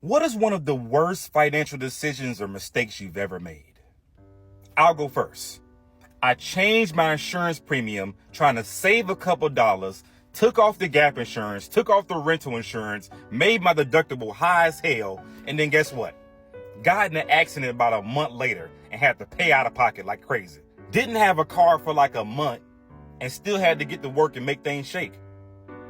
What is one of the worst financial decisions or mistakes you've ever made? I'll go first. I changed my insurance premium trying to save a couple dollars, took off the gap insurance, took off the rental insurance, made my deductible high as hell, and then guess what? Got in an accident about a month later and had to pay out of pocket like crazy. Didn't have a car for like a month and still had to get to work and make things shake.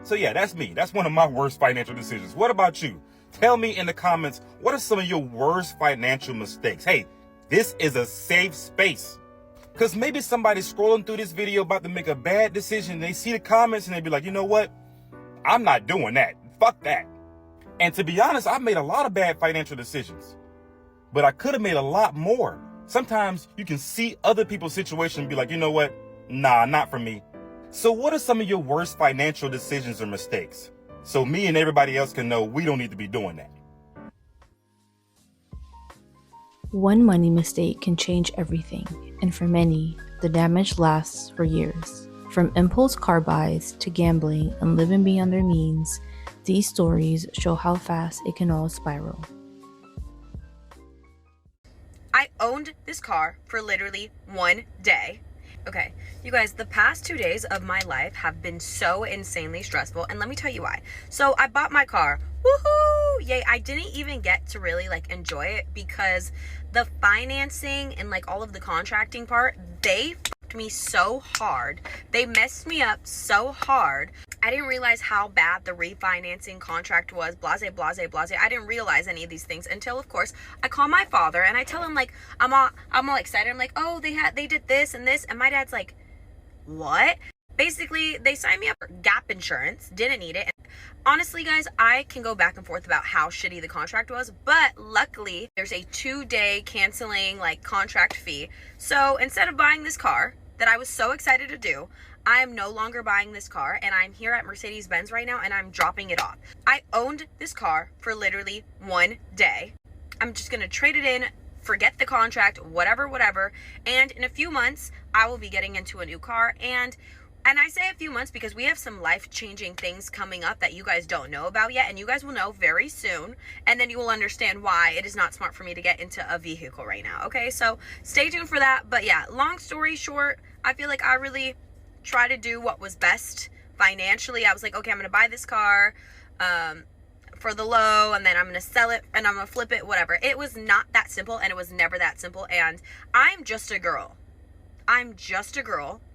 So yeah, that's me. That's one of my worst financial decisions. What about you? Tell me in the comments, what are some of your worst financial mistakes? Hey, this is a safe space. Because maybe somebody's scrolling through this video about to make a bad decision. They see the comments and they be like, you know what? I'm not doing that. Fuck that. And to be honest, I've made a lot of bad financial decisions. But I could have made a lot more. Sometimes you can see other people's situation and be like, you know what? Nah, not for me. So what are some of your worst financial decisions or mistakes? So me and everybody else can know we don't need to be doing that. One money mistake can change everything, and for many, the damage lasts for years. From impulse car buys to gambling and living beyond their means, these stories show how fast it can all spiral. I owned this car for literally one day. Okay, you guys, the past 2 days of my life have been so insanely stressful, and let me tell you why. So I bought my car. Woohoo! Yay! I didn't even get to really enjoy it because the financing and all of the contracting part, they fucked me so hard. They messed me up so hard. I didn't realize how bad the refinancing contract was, blase, blase, blase. I didn't realize any of these things until, of course, I call my father and I tell him, I'm all excited. I'm like, oh, they did this and this. And my dad's like, what? Basically, they signed me up for gap insurance, didn't need it. And honestly, guys, I can go back and forth about how shitty the contract was, but luckily, there's a 2-day canceling, contract fee. So instead of buying this car that I was so excited to do, I am no longer buying this car, and I'm here at Mercedes-Benz right now, and I'm dropping it off. I owned this car for literally one day. I'm just going to trade it in, forget the contract, whatever, and in a few months, I will be getting into a new car, and I say a few months because we have some life-changing things coming up that you guys don't know about yet, and you guys will know very soon, and then you will understand why it is not smart for me to get into a vehicle right now, okay? So stay tuned for that, but yeah, long story short, I feel like I really try to do what was best financially. I was like, okay, I'm gonna buy this car for the low, and then I'm gonna sell it and I'm gonna flip it, whatever. It was not that simple, and it was never that simple, and I'm just a girl.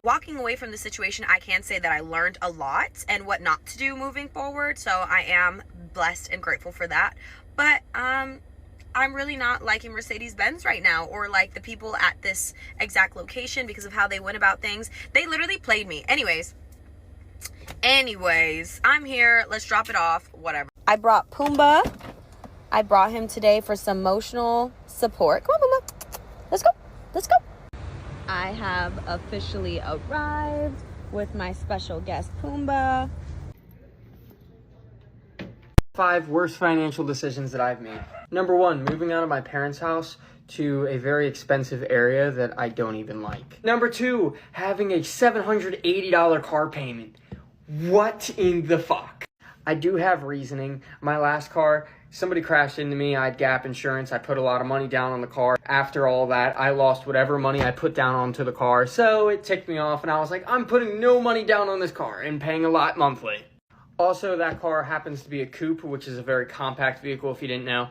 Walking away from the situation, I can say that I learned a lot and what not to do moving forward, so I am blessed and grateful for that. But I'm really not liking Mercedes-Benz right now, or the people at this exact location, because of how they went about things. They literally played me. Anyways, I'm here. Let's drop it off. Whatever. I brought Pumbaa. I brought him today for some emotional support. Come on, Pumbaa. Let's go. I have officially arrived with my special guest, Pumbaa. 5 worst financial decisions that I've made. Number 1, moving out of my parents' house to a very expensive area that I don't even like. Number 2, having a $780 car payment. What in the fuck? I do have reasoning. My last car, somebody crashed into me. I had gap insurance. I put a lot of money down on the car. After all that, I lost whatever money I put down onto the car. So it ticked me off, and I was like, I'm putting no money down on this car and paying a lot monthly. Also, that car happens to be a coupe, which is a very compact vehicle if you didn't know.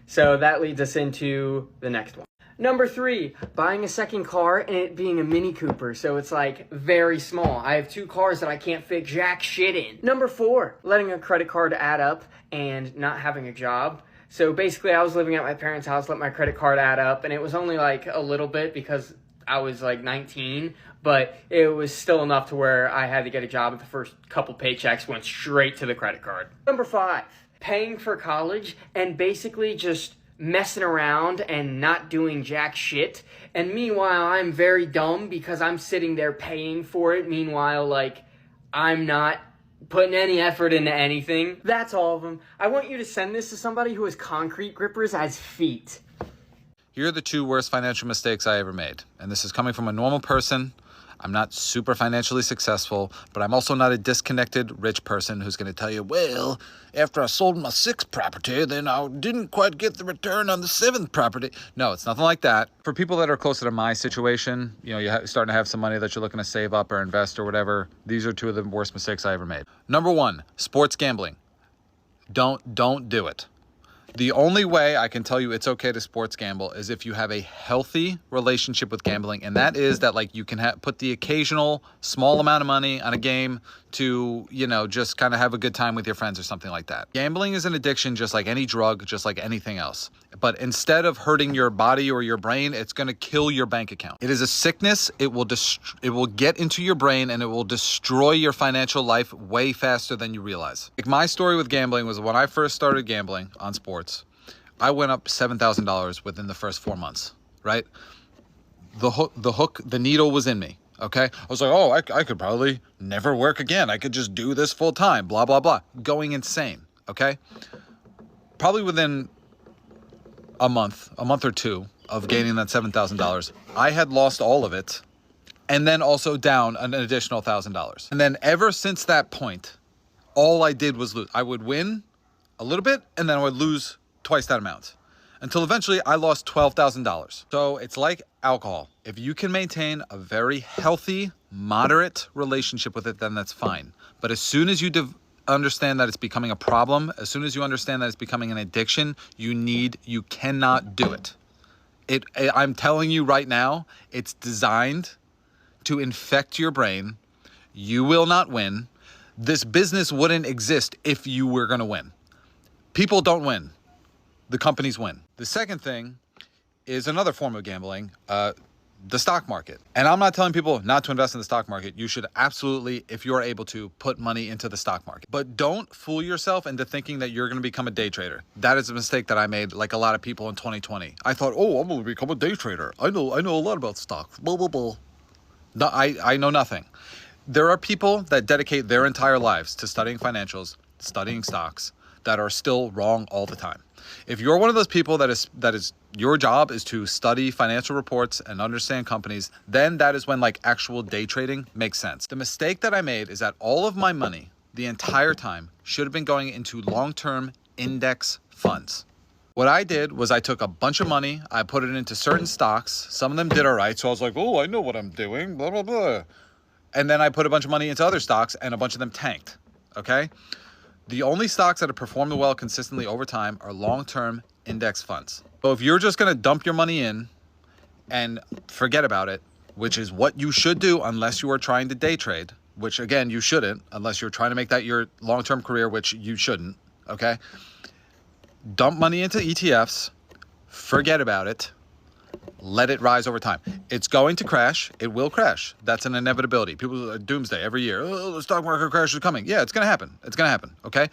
So that leads us into the next one. Number 3, buying a second car and it being a Mini Cooper. So it's very small. I have 2 cars that I can't fit jack shit in. Number 4, letting a credit card add up and not having a job. So basically I was living at my parents' house, let my credit card add up, and it was only a little bit because I was 19, but it was still enough to where I had to get a job, and the first couple paychecks went straight to the credit card. Number 5, paying for college and basically just messing around and not doing jack shit. And meanwhile, I'm very dumb because I'm sitting there paying for it. Meanwhile, I'm not putting any effort into anything. That's all of them. I want you to send this to somebody who has concrete grippers as feet. Here are the 2 worst financial mistakes I ever made. And this is coming from a normal person. I'm not super financially successful, but I'm also not a disconnected rich person who's going to tell you, well, after I sold my 6th property, then I didn't quite get the return on the 7th property. No, it's nothing like that. For people that are closer to my situation, you're starting to have some money that you're looking to save up or invest or whatever. These are 2 of the worst mistakes I ever made. Number 1, sports gambling. Don't do it. The only way I can tell you it's okay to sports gamble is if you have a healthy relationship with gambling, and that is that like you can put the occasional small amount of money on a game to, just kind of have a good time with your friends or something like that. Gambling is an addiction just like any drug, just like anything else. But instead of hurting your body or your brain, it's going to kill your bank account. It is a sickness. It will get into your brain and it will destroy your financial life way faster than you realize. Like my story with gambling was when I first started gambling on sports, I went up $7,000 within the first 4 months, right? The needle was in me. Okay. I was like, oh, I could probably never work again. I could just do this full time, blah, blah, blah. Going insane. Okay. Probably within a month or 2 of gaining that $7,000, I had lost all of it and then also down an additional $1,000. And then ever since that point, all I did was lose. I would win a little bit and then I would lose twice that amount until eventually I lost $12,000. So it's like alcohol. If you can maintain a very healthy, moderate relationship with it, then that's fine. But as soon as you understand that it's becoming a problem, as soon as you understand that it's becoming an addiction, you cannot do it. I'm telling you right now, it's designed to infect your brain. You will not win. This business wouldn't exist if you were going to win. People don't win. The companies win. The second thing is another form of gambling, the stock market. And I'm not telling people not to invest in the stock market. You should absolutely, if you're able to, put money into the stock market. But don't fool yourself into thinking that you're going to become a day trader. That is a mistake that I made, like a lot of people in 2020. I thought, oh, I'm going to become a day trader. I know a lot about stocks. Blah, blah, blah. No, I know nothing. There are people that dedicate their entire lives to studying financials, studying stocks, that are still wrong all the time. If you're one of those people that is your job is to study financial reports and understand companies, then that is when like actual day trading makes sense. The mistake that I made is that all of my money the entire time should have been going into long-term index funds. What I did was I took a bunch of money, I put it into certain stocks. Some of them did all right, so I was like, oh, I know what I'm doing, blah, blah, blah. And then I put a bunch of money into other stocks and a bunch of them tanked, okay? The only stocks that have performed well consistently over time are long-term index funds. So if you're just going to dump your money in and forget about it, which is what you should do unless you are trying to day trade, which again, you shouldn't unless you're trying to make that your long-term career, which you shouldn't, okay? Dump money into ETFs, forget about it, let it rise over time. It's going to crash. It will crash. That's an inevitability. People doomsday every year. Oh, the stock market crash is coming. Yeah, it's going to happen. It's going to happen. Okay.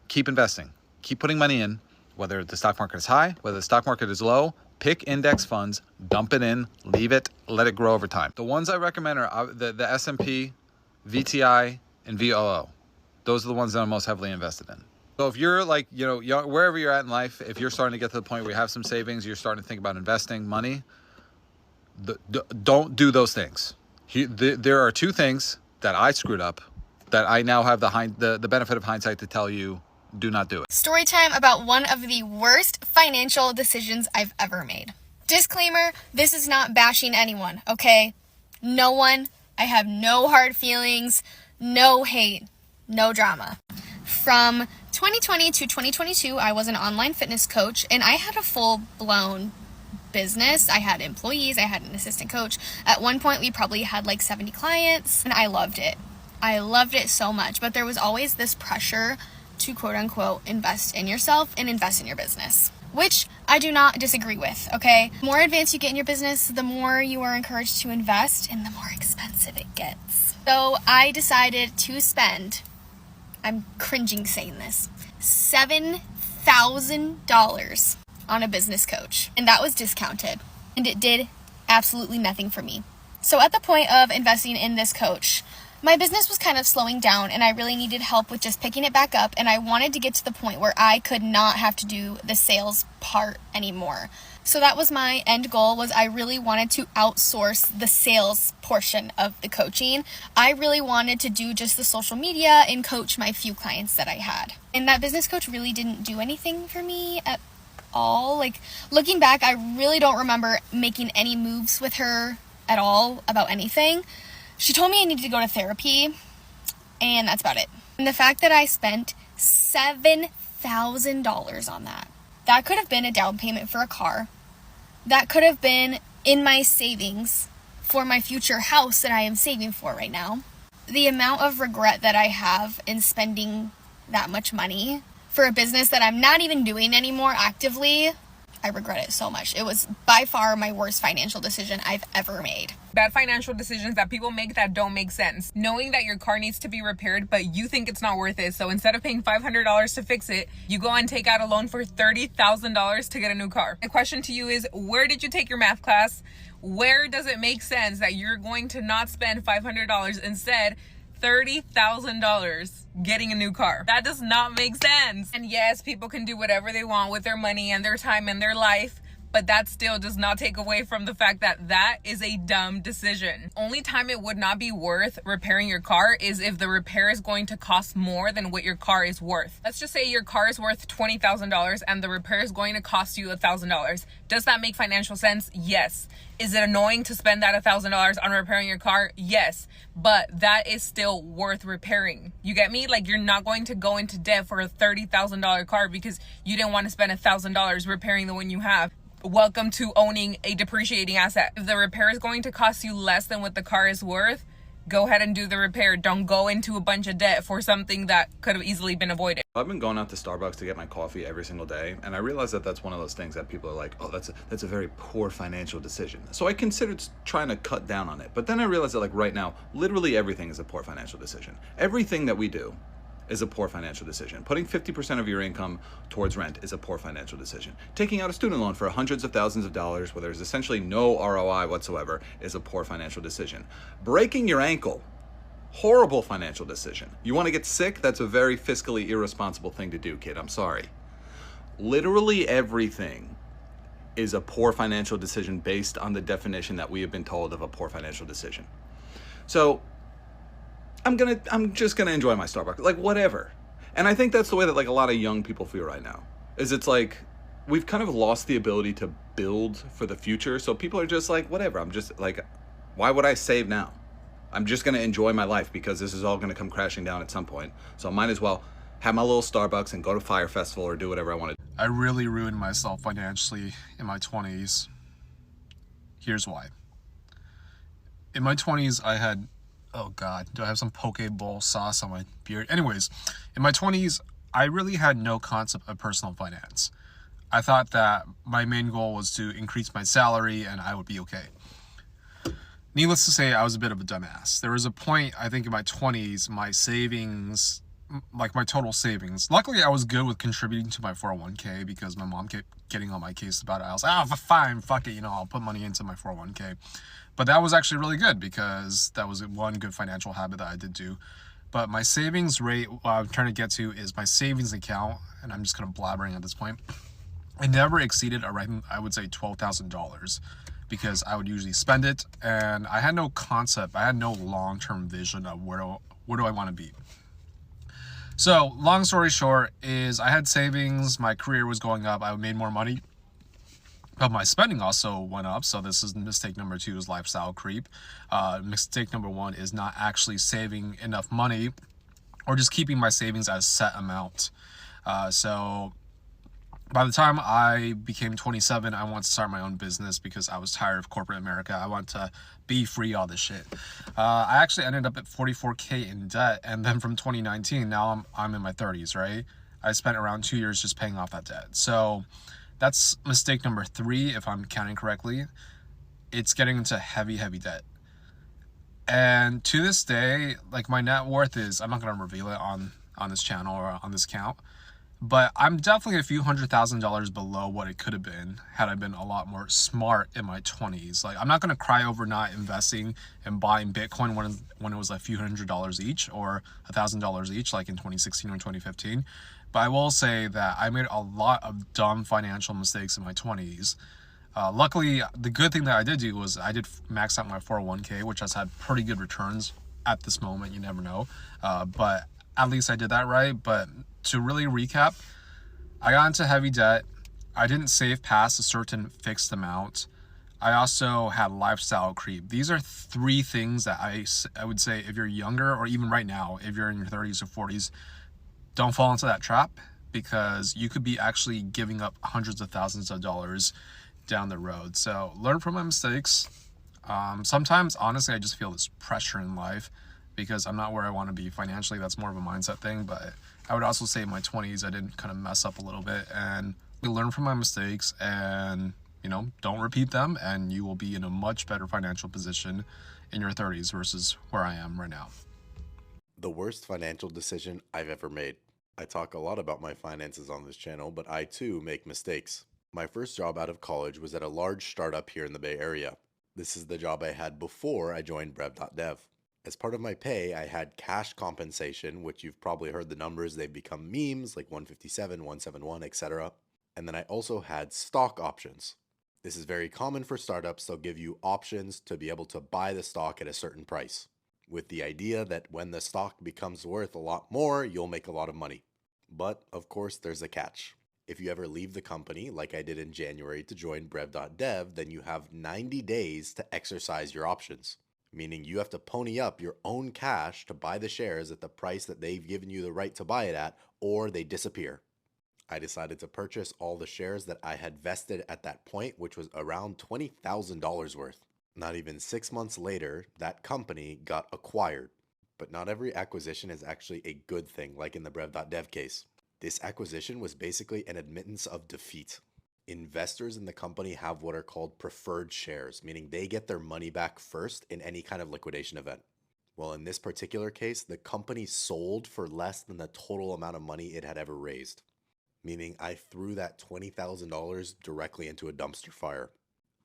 Keep investing. Keep putting money in, whether the stock market is high, whether the stock market is low. Pick index funds, dump it in, leave it, let it grow over time. The ones I recommend are the S&P, VTI, and VOO. Those are the ones that I'm most heavily invested in. So if you're like, wherever you're at in life, if you're starting to get to the point where you have some savings, you're starting to think about investing money, don't do those things. There are 2 things that I screwed up that I now have the benefit of hindsight to tell you, do not do it. Story time about one of the worst financial decisions I've ever made. Disclaimer, this is not bashing anyone, okay? No one. I have no hard feelings, no hate, no drama. From 2020 to 2022, I was an online fitness coach and I had a full-blown business. I had employees, I had an assistant coach. At one point, we probably had like 70 clients and I loved it. I loved it so much, but there was always this pressure to quote unquote invest in yourself and invest in your business, which I do not disagree with, okay? The more advanced you get in your business, the more you are encouraged to invest and the more expensive it gets. So I decided to spend, I'm cringing saying this, $7,000 on a business coach. And that was discounted. And it did absolutely nothing for me. So at the point of investing in this coach, My business was kind of slowing down and I really needed help with just picking it back up, and I wanted to get to the point where I could not have to do the sales part anymore. So that was my end goal, was I really wanted to outsource the sales portion of the coaching. I really wanted to do just the social media and coach my few clients that I had. And that business coach really didn't do anything for me at all. Like, looking back, I really don't remember making any moves with her at all about anything. She told me I needed to go to therapy, and that's about it. And the fact that I spent $7,000 on that could have been a down payment for a car. That could have been in my savings for my future house that I am saving for right now. The amount of regret that I have in spending that much money for a business that I'm not even doing anymore actively, I regret it so much. It was by far my worst financial decision I've ever made. Bad financial decisions that people make that don't make sense. Knowing that your car needs to be repaired, but you think it's not worth it. So instead of paying $500 to fix it, you go and take out a loan for $30,000 to get a new car. My question to you is, where did you take your math class? Where does it make sense that you're going to not spend $500 instead $30,000 getting a new car? That does not make sense. And yes, people can do whatever they want with their money and their time and their life, but that still does not take away from the fact that that is a dumb decision. Only time it would not be worth repairing your car is if the repair is going to cost more than what your car is worth. Let's just say your car is worth $20,000 and the repair is going to cost you $1,000. Does that make financial sense? Yes. Is it annoying to spend that $1,000 on repairing your car? Yes. But that is still worth repairing. You get me? Like, you're not going to go into debt for a $30,000 car because you didn't want to spend $1,000 repairing the one you have. Welcome to owning a depreciating asset. If the repair is going to cost you less than what the car is worth, go ahead and do the repair. Don't go into a bunch of debt for something that could have easily been avoided. I've been going out to Starbucks to get my coffee every single day, and I realize that that's one of those things that people are like, oh, that's a very poor financial decision. So I considered trying to cut down on it. But then I realized that, like, right now, literally everything is a poor financial decision. Everything that we do is a poor financial decision. Putting 50% of your income towards rent is a poor financial decision. Taking out a student loan for hundreds of thousands of dollars where there's essentially no ROI whatsoever is a poor financial decision. Breaking your ankle, horrible financial decision. You want to get sick? That's a very fiscally irresponsible thing to do, kid. I'm sorry. Literally everything is a poor financial decision based on the definition that we have been told of a poor financial decision. So I'm just gonna enjoy my Starbucks, like, whatever. And I think that's the way that, like, a lot of young people feel right now, is it's like we've kind of lost the ability to build for the future. So people are just like, whatever. I'm just like, why would I save now? I'm just gonna enjoy my life because this is all gonna come crashing down at some point. So I might as well have my little Starbucks and go to Fire Festival or do whatever I want to do. I really ruined myself financially in my 20s. Here's why. In my 20s, I had, oh God, do I have some poke bowl sauce on my beard? Anyways, in my 20s, I really had no concept of personal finance. I thought that my main goal was to increase my salary and I would be okay. Needless to say, I was a bit of a dumbass. There was a point, I think in my 20s, my savings, like my total savings. Luckily, I was good with contributing to my 401k because my mom kept getting on my case about it. I was like, oh, fine, fuck it, I'll put money into my 401k. But that was actually really good because that was one good financial habit that I did do. But my savings rate, what I'm trying to get to is my savings account, and I'm just kind of blabbering at this point. It never exceeded around, I would say, $12,000 because I would usually spend it, and I had no concept, I had no long-term vision of where do I want to be. So, long story short is I had savings, my career was going up, I made more money, but my spending also went up. So this is mistake number 2, is lifestyle creep. Mistake number 1 is not actually saving enough money or just keeping my savings at a set amount. So by the time I became 27, I wanted to start my own business because I was tired of corporate America. I want to be free, all this shit. I actually ended up at 44K in debt. And then from 2019, now I'm in my 30s, right? I spent around 2 years just paying off that debt. So that's mistake number 3, if I'm counting correctly. It's getting into heavy debt. And to this day, like, my net worth is, I'm not going to reveal it on this channel or on this account, But I'm definitely a few $100,000 below what it could have been had I been a lot more smart in my 20s. Like, I'm not going to cry over not investing and buying Bitcoin when it was a few $100s each or $1,000 each, like in 2016 or 2015. But I will say that I made a lot of dumb financial mistakes in my 20s. Luckily, the good thing that I did do was I did max out my 401k, which has had pretty good returns at this moment. You never know. But at least I did that right. But to really recap, I got into heavy debt. I didn't save past a certain fixed amount. I also had lifestyle creep. These are three things that I would say if you're younger, or even right now, if you're in your 30s or 40s, don't fall into that trap, because you could be actually giving up hundreds of thousands of dollars down the road. So learn from my mistakes. Sometimes, honestly, I just feel this pressure in life because I'm not where I want to be financially. That's more of a mindset thing. But I would also say in my 20s, I did kind of mess up a little bit, and learn from my mistakes and, don't repeat them. And you will be in a much better financial position in your 30s versus where I am right now. The worst financial decision I've ever made. I talk a lot about my finances on this channel, but I too make mistakes. My first job out of college was at a large startup here in the Bay Area. This is the job I had before I joined Brev.dev. As part of my pay, I had cash compensation, which you've probably heard the numbers, they've become memes like 157, 171, etc. And then I also had stock options. This is very common for startups. They'll give you options to be able to buy the stock at a certain price, with the idea that when the stock becomes worth a lot more, you'll make a lot of money. But of course, there's a catch. If you ever leave the company, like I did in January to join Brev.dev, then you have 90 days to exercise your options, meaning you have to pony up your own cash to buy the shares at the price that they've given you the right to buy it at, or they disappear. I decided to purchase all the shares that I had vested at that point, which was around $20,000 worth. Not even 6 months later, that company got acquired. But not every acquisition is actually a good thing, like in the Brev.dev case. This acquisition was basically an admittance of defeat. Investors in the company have what are called preferred shares, meaning they get their money back first in any kind of liquidation event. Well, in this particular case, the company sold for less than the total amount of money it had ever raised, meaning I threw that $20,000 directly into a dumpster fire.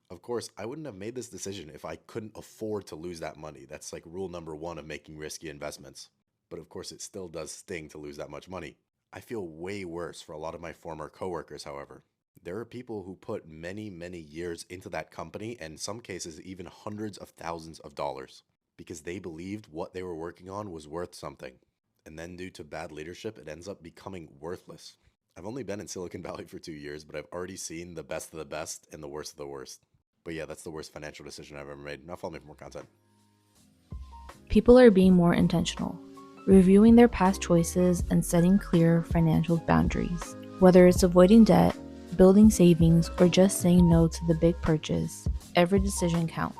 Of course, I wouldn't have made this decision if I couldn't afford to lose that money. That's like rule number one of making risky investments. But of course, it still does sting to lose that much money. I feel way worse for a lot of my former coworkers, however. There are people who put many, many years into that company, and in some cases even hundreds of thousands of dollars, because they believed what they were working on was worth something. And then due to bad leadership, it ends up becoming worthless. I've only been in Silicon Valley for 2 years, but I've already seen the best of the best and the worst of the worst. But yeah, that's the worst financial decision I've ever made. Now follow me for more content. People are being more intentional, reviewing their past choices and setting clear financial boundaries. Whether it's avoiding debt, building savings, or just saying no to the big purchase, every decision counts.